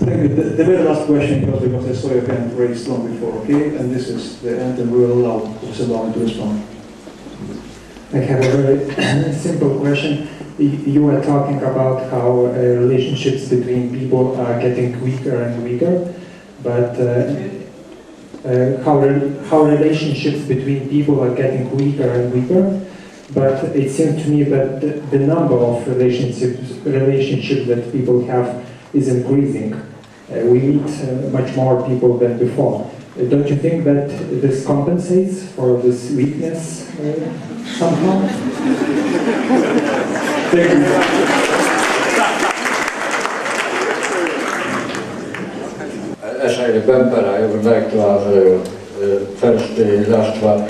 Thank you. The very last question, because I saw your hand raised long before, okay? And this is the end, and we will allow Professor Bauman to respond. I have a very simple question. You were talking about how relationships between people are getting weaker and weaker, but how relationships between people are getting weaker and weaker. But it seems to me that the number of relationships that people have is increasing. We meet much more people than before. Don't you think that this compensates for this weakness somehow? Thank you. As I remember, I would like to answer first the last one.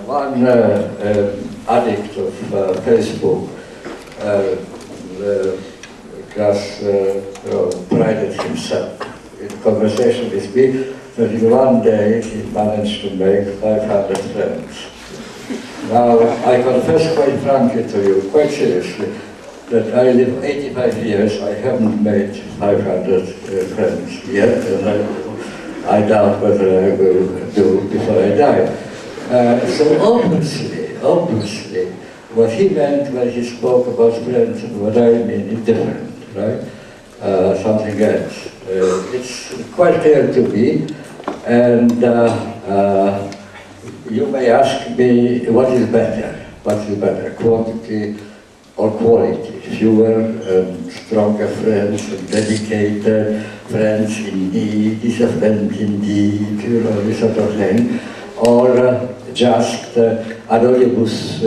One addict of Facebook just prided himself in conversation with me that in one day he managed to make 500 friends. Now, I confess quite frankly to you, quite seriously, that I live 85 years, I haven't made 500 friends yet, and I doubt whether I will do before I die. So obviously, what he meant when he spoke about friends and what I mean is different, right? Something else. It's quite clear to me, and you may ask me what is better? What is better, quantity or quality? Fewer and stronger friends and dedicated friends indeed, is a friend indeed, you know, this sort of thing, or just anonymous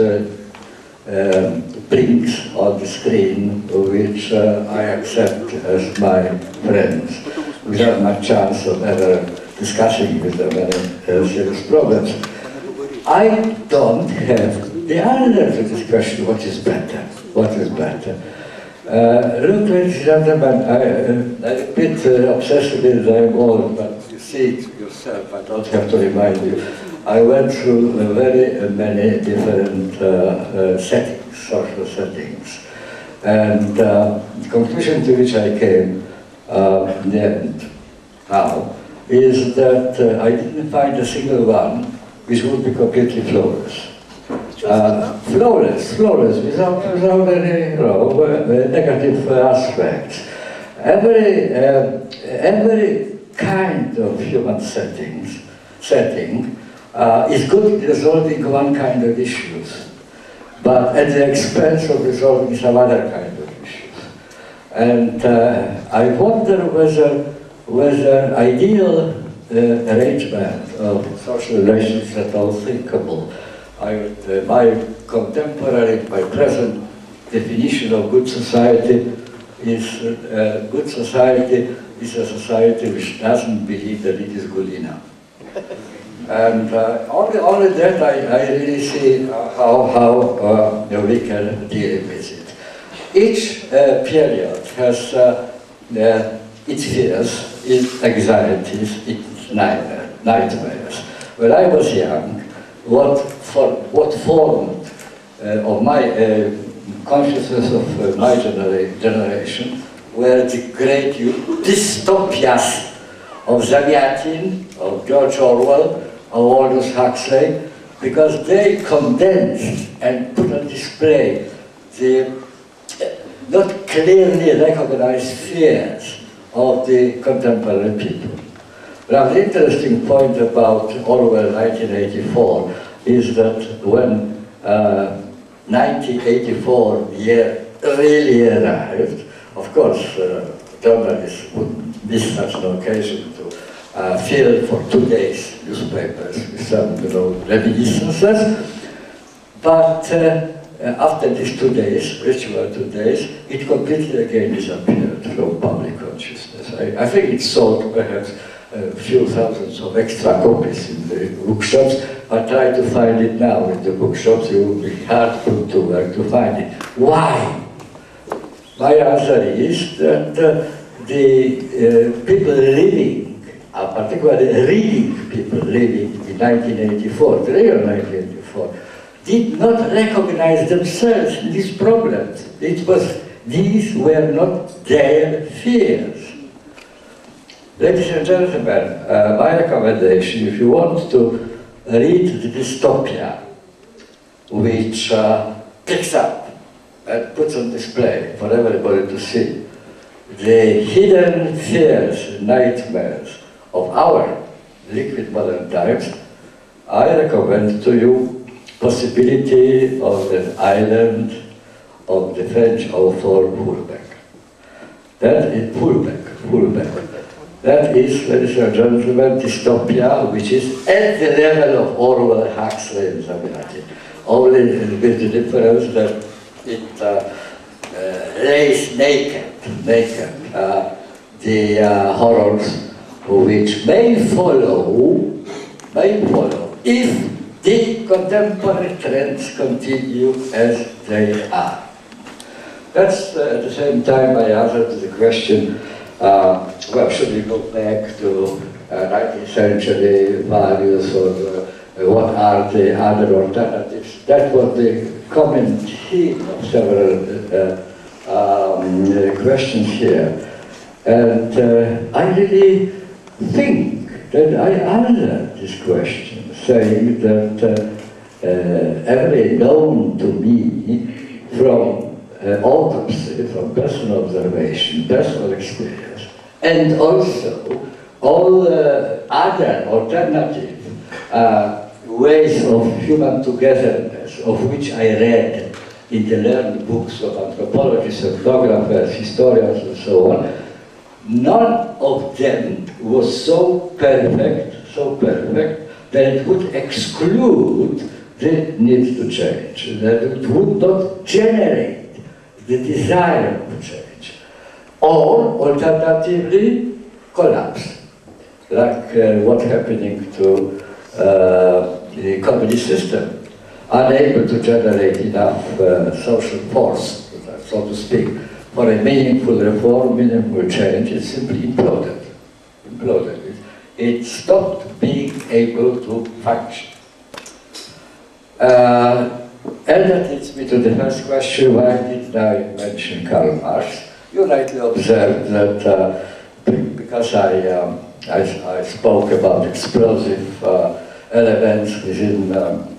blinks on the screen which I accept as my friends without much chance of ever discussing with them any serious problems. I don't have the answer to this question, what is better? What is better? Look, ladies and gentlemen, I'm a bit obsessively that I'm old, but you see it yourself, I don't have to remind you. I went through very many different settings, social settings. And the conclusion to which I came in the end now is that I didn't find a single one which would be completely flawless. Flawless, without any negative aspects. Every kind of human setting is good in resolving one kind of issues, but at the expense of resolving some other kind of issues. And I wonder whether ideal arrangement of social relations at all thinkable. My contemporary, my present definition of good society is good society is a society which doesn't believe that it is good enough. And only that I really see how we can deal with it. Each period has its fears, its anxieties, its nightmares. When I was young, what formed of my consciousness of my generation were the great dystopias of Zygmunt, of George Orwell, of Aldous Huxley, because they condensed and put on display the not clearly recognized fears of the contemporary people. Now, the interesting point about Orwell 1984 is that when 1984 year really arrived, of course, journalists would miss such an occasion to fill for 2 days newspapers with some, reminiscences. But after these 2 days, ritual 2 days, it completely again disappeared from public consciousness. I think it sold perhaps a few thousands of extra copies in the bookshops. I try to find it now in the bookshops. It will be hard to work to find it. Why? My answer is that the people living, particularly reading people living in 1984, the real 1984, did not recognize themselves in these problems. These were not their fears. Ladies and gentlemen, my recommendation, if you want to read the dystopia, which picks up and puts on display for everybody to see the hidden fears, nightmares of our liquid modern times, I recommend to you possibility of the island of the French author Hulbeck. That is Hulbeck. That is, ladies and gentlemen, dystopia, which is at the level of Orwell, Huxley, and Zygmunt, only with the difference that it lays naked the horrors which may follow if the contemporary trends continue as they are. That's at the same time I answered the question, well, should we go back to 19th century values, or what are the other alternatives? That was the common theme of several questions here. And I really think that I answered this question, saying that every known to me from autopsy, from personal observation, personal experience, and also all other alternative ways of human togetherness, of which I read in the learned books of anthropologists, ethnographers, historians, and so on, none of them was so perfect that it would exclude the need to change, that it would not generate the desire to change, or alternatively collapse, like what's happening to the communist system, unable to generate enough social force, so to speak, for a meaningful reform, meaningful change. It simply imploded. It stopped being able to function. And that leads me to the first question, why did I mention Karl Marx? You rightly observed that because I spoke about explosive elements within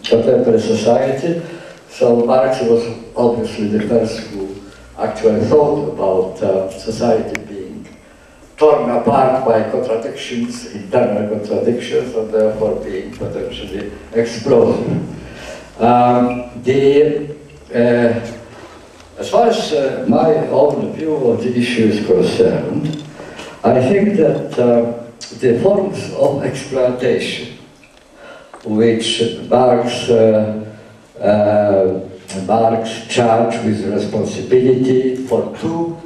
contemporary society, so Marx was obviously the first who actually thought about society being torn apart by contradictions, internal contradictions, and therefore being potentially explosive. As far as my own view of the issue is concerned, I think that the forms of exploitation which Marx charged with responsibility for two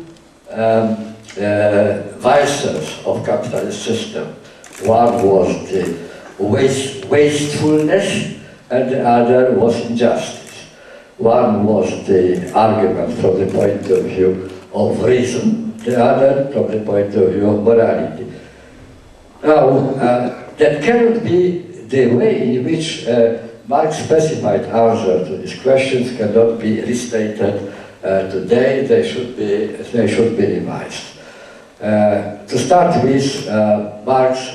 vices of capitalist system. One was the wastefulness, and the other was injustice. One was the argument from the point of view of reason, the other from the point of view of morality. Now, that cannot be the way in which Marx specified answer to these questions cannot be restated today. They should be revised. To start with, Marx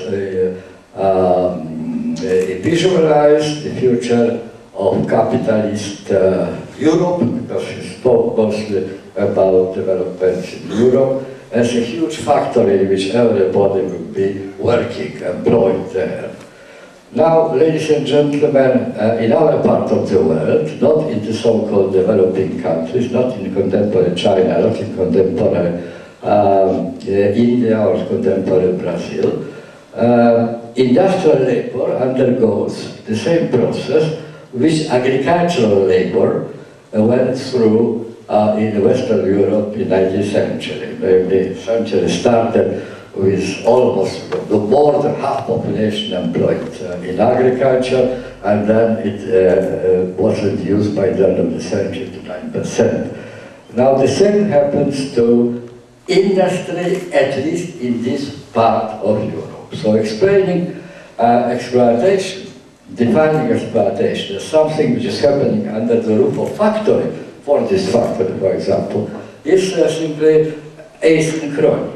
visualized the future of capitalist Europe, because he spoke mostly about developments in Europe, as a huge factory in which everybody will be working, employed there. Now, ladies and gentlemen, in our part of the world, not in the so-called developing countries, not in contemporary China, not in contemporary India or contemporary Brazil, industrial labor undergoes the same process which agricultural labor went through in Western Europe in the 19th century. The century started with almost more than half population employed in agriculture, and then it was reduced by the end of the century to 9%. Now the same happens to industry, at least in this part of Europe. So explaining exploitation, defining exploitation as something which is happening under the roof of factory, for this factory, for example, is simply asynchronous.